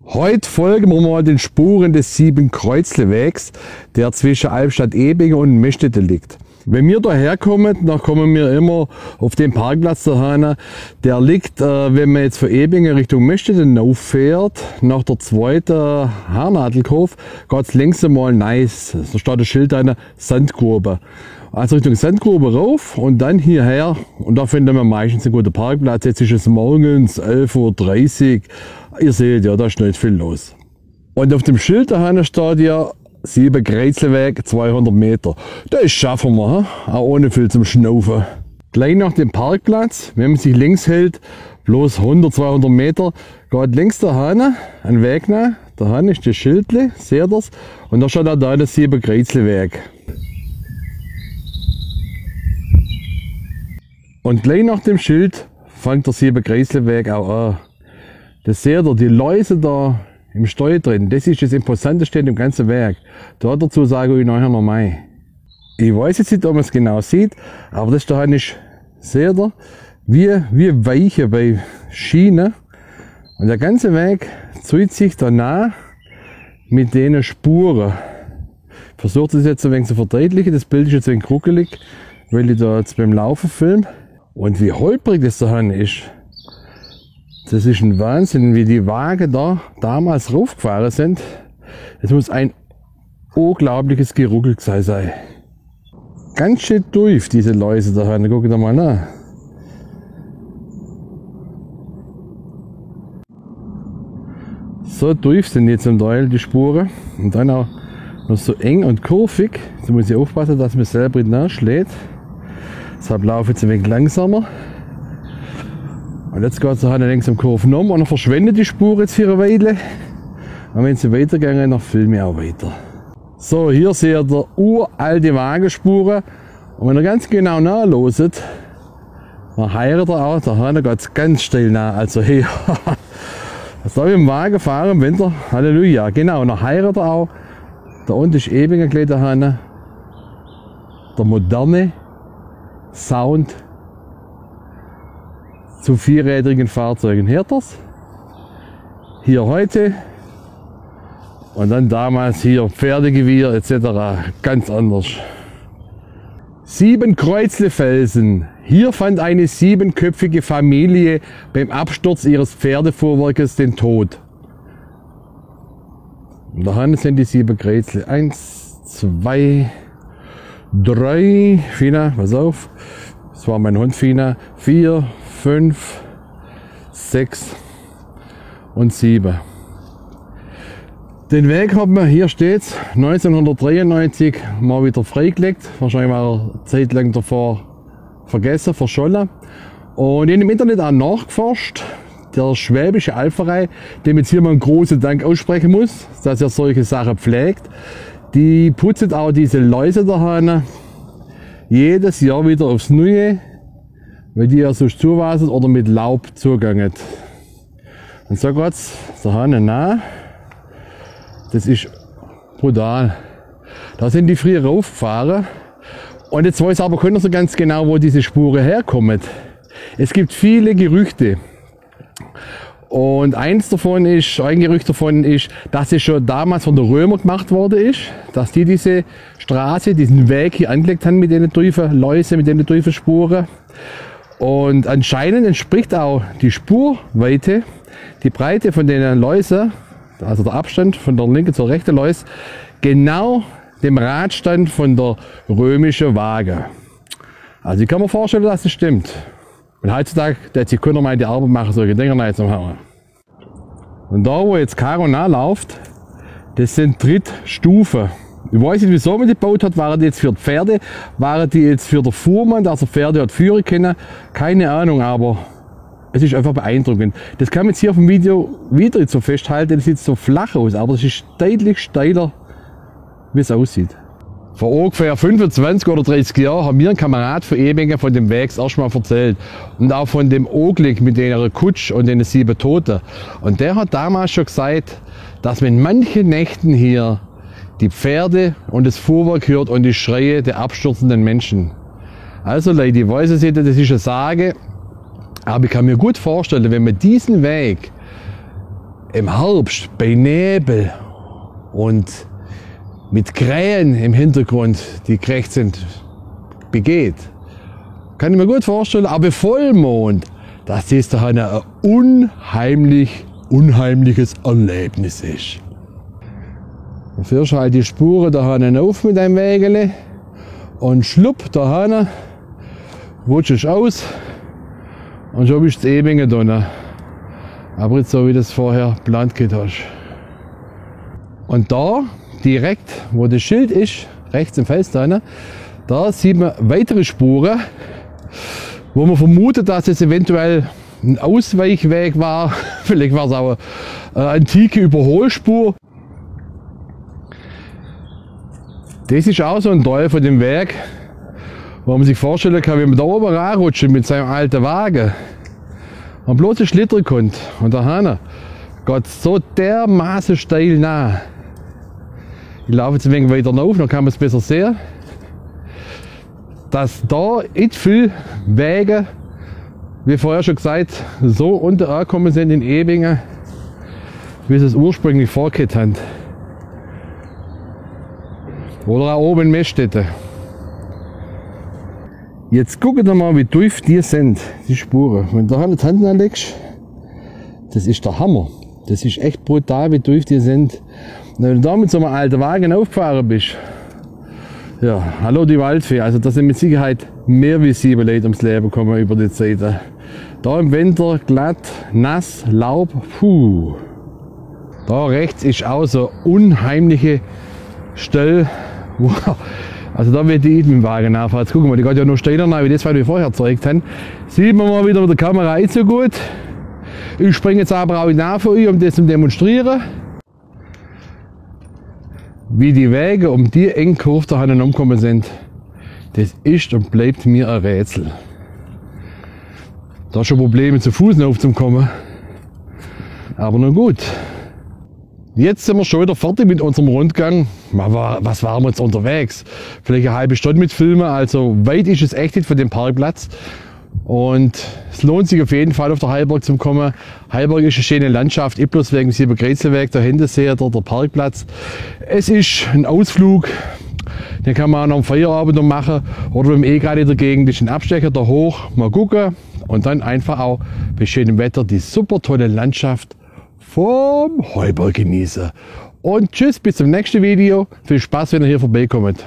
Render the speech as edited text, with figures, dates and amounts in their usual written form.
Heute folgen wir mal den Spuren des Siebenkreuzlewegs, der zwischen Albstadt-Ebingen und Meschede liegt. Wenn wir daher kommen, dann kommen wir immer auf den Parkplatz dahin. Der liegt, wenn man jetzt von Ebingen Richtung Meschede fährt, nach der zweiten Haarnadelkurve, geht es links einmal nice. Da steht ein Schild an, Sandgrube. Also Richtung Sandgrube rauf und dann hierher. Und da finden wir meistens einen guten Parkplatz. Jetzt ist es morgens 11:30 Uhr. Ihr seht ja, da ist nicht viel los. Und auf dem Schild dahin steht ja Siebenkreuzleweg 200 Meter. Das schaffen wir, auch ohne viel zum Schnaufen. Gleich nach dem Parkplatz, wenn man sich links hält, bloß 100-200 Meter, geht links dahin, ein Weg nach. Dahin ist das Schildle, seht ihr's? Und da steht auch da der Siebenkreuzleweg. Und gleich nach dem Schild fängt der Siebenkreuzleweg auch an. Das seht ihr, die Läuse da im Steu drin, das ist das Imposanteste im ganzen Werk. Dazu sage ich nachher noch mehr. Ich weiß jetzt nicht, ob man es genau sieht, aber das da ist, seht ihr, wie Weiche bei Schienen. Und der ganze Weg zieht sich danach mit den Spuren. Ich versuche das jetzt ein wenig zu verdeutlichen, das Bild ist jetzt ein wenig kruckelig, weil ich da jetzt beim Laufen filme. Und wie holprig das da ist. Das ist ein Wahnsinn, wie die Wagen da damals raufgefahren sind. Es muss ein unglaubliches Geruckel gewesen sein. Ganz schön durch diese Läuse da. Guck da mal nach. So durch sind jetzt zum Teil die Spuren. Und dann auch noch so eng und kurvig. Da muss ich aufpassen, dass man selber nicht nachschlägt. Deshalb laufe ich jetzt ein wenig langsamer. Und jetzt geht es nachher längs am Kurven um und dann verschwindet die Spur jetzt für eine Weile. Und wenn sie weitergehen, dann filme ich auch weiter. So, hier seht ihr uralte Wagenspuren. Und wenn ihr ganz genau nachloset, dann heiratet er auch, da geht es ganz steil nach. Also hier, was soll ich im Wagen fahren im Winter? Halleluja, genau, dann heiratet er auch. Da unten ist Ebingen gleich dahin. Der moderne Sound zu vierrädrigen Fahrzeugen. Hört ihr's? Hier heute und dann damals hier Pferdegewirr etc. ganz anders. Siebenkreuzlefelsen. Hier fand eine siebenköpfige Familie beim Absturz ihres Pferdefuhrwerkes den Tod. Und da sind die Siebenkreuzle. 1, 2, 3, Fina, pass auf. Das war mein Hund Fina. 4, 5, 6 und 7. Den Weg haben wir, hier steht's, 1993 mal wieder freigelegt. Wahrscheinlich war er eine Zeit lang davor vergessen, verschollen. Und in dem Internet auch nachgeforscht. Der schwäbische Alpverein, dem jetzt hier mal einen großen Dank aussprechen muss, dass er solche Sachen pflegt. Die putzen auch diese Läuse daheim jedes Jahr wieder aufs Neue, weil die ja so zuwasen oder mit Laub zugangen. Und so geht's daheim nach. Das ist brutal. Da sind die früher raufgefahren. Und jetzt weiß aber keiner so ganz genau, wo diese Spuren herkommen. Es gibt viele Gerüchte. Und ein Gerücht davon ist, dass es schon damals von den Römern gemacht worden ist, dass die diese Straße, diesen Weg hier angelegt haben mit den tiefen Läusen, mit den tiefen Spuren. Und anscheinend entspricht auch die Spurweite, die Breite von den Läusen, also der Abstand von der linken zur rechten Läuse, genau dem Radstand von der römischen Waage. Also ich kann mir vorstellen, dass das stimmt. Und heutzutage, der hat sich keiner mal die Arbeit machen, solche Dinger rein zum Hauen. Und da, wo jetzt Caro nachläuft, das sind Trittstufen. Ich weiß nicht, wieso man die gebaut hat. Waren die jetzt für die Pferde? Waren die jetzt für den Fuhrmann, dass er Pferde hat führen können? Keine Ahnung, aber es ist einfach beeindruckend. Das kann man jetzt hier auf dem Video wieder so festhalten. Das sieht so flach aus, aber es ist deutlich steiler, wie es aussieht. Vor ungefähr 25 oder 30 Jahren haben mir ein Kamerad von Ebingen von dem Weg erstmal erzählt. Und auch von dem Unglück mit der Kutsch und den 7 Toten. Und der hat damals schon gesagt, dass man in manchen Nächten hier die Pferde und das Fuhrwerk hört und die Schreie der abstürzenden Menschen. Also Leute, ich weiß es nicht, das ist eine Sage. Aber ich kann mir gut vorstellen, wenn man diesen Weg im Herbst bei Nebel und mit Krähen im Hintergrund, die gerecht sind, begeht, kann ich mir gut vorstellen, aber bei Vollmond, dass das da ein unheimliches Erlebnis ist. Du führst halt die Spuren da auf mit deinem Wägele und schlupp da rutschst aus und schon bist du in Ebingen drin. Aber nicht so, wie du es vorher geplant hast. Und da, direkt, wo das Schild ist, rechts im Fels da sieht man weitere Spuren, wo man vermutet, dass es eventuell ein Ausweichweg war. Vielleicht war es auch eine antike Überholspur. Das ist auch so ein Teil von dem Weg, wo man sich vorstellen kann, wenn man da oben ranrutscht mit seinem alten Wagen und bloß ein Schlitter kommt und da geht so dermaßen steil nach. Ich laufe jetzt ein wenig weiter rauf, dann kann man es besser sehen, dass da nicht viele Wege, wie vorher schon gesagt, so unten angekommen sind in Ebingen, wie sie es ursprünglich vorgehabt haben. Oder auch oben in Meststätten. Jetzt guckt mal, wie tief die sind, die Spuren. Wenn du da die Hand anlegst, das ist der Hammer. Das ist echt brutal, wie tief die sind. Und wenn du da mit so einem alten Wagen aufgefahren bist, ja, hallo die Waldfee. Also da sind mit Sicherheit mehr wie 7 Leute ums Leben gekommen über die Zeit. Da im Winter glatt, nass, Laub, puh. Da rechts ist auch so unheimliche Stelle. Wow. Also da wird ich mit dem Wagen nachfahren. Jetzt gucken wir, die geht ja noch steiner nach, wie das, was wir vorher gezeigt haben. Sieht man mal wieder mit der Kamera nicht so gut. Ich springe jetzt aber auch nach für euch, um das zu demonstrieren. Wie die Wege um die engen Kurve da umgekommen sind, das ist und bleibt mir ein Rätsel. Da ist schon Probleme zu Fuß aufzukommen. Aber nun gut. Jetzt sind wir schon wieder fertig mit unserem Rundgang. Was waren wir jetzt unterwegs? Vielleicht eine halbe Stunde mit Filmen, also weit ist es echt nicht von dem Parkplatz. Und es lohnt sich auf jeden Fall auf der Heilberg zu kommen. Heilberg ist eine schöne Landschaft, nicht bloß wegen dem Sieberkreuzeweg, da hinten seht ihr der Parkplatz. Es ist ein Ausflug, den kann man auch noch am Feierabend noch machen. Oder wenn man gerade in der Gegend ist, ein Abstecher da hoch, mal gucken. Und dann einfach auch bei schönem Wetter die super tolle Landschaft vom Heuberg genießen. Und tschüss, bis zum nächsten Video. Viel Spaß, wenn ihr hier vorbeikommt.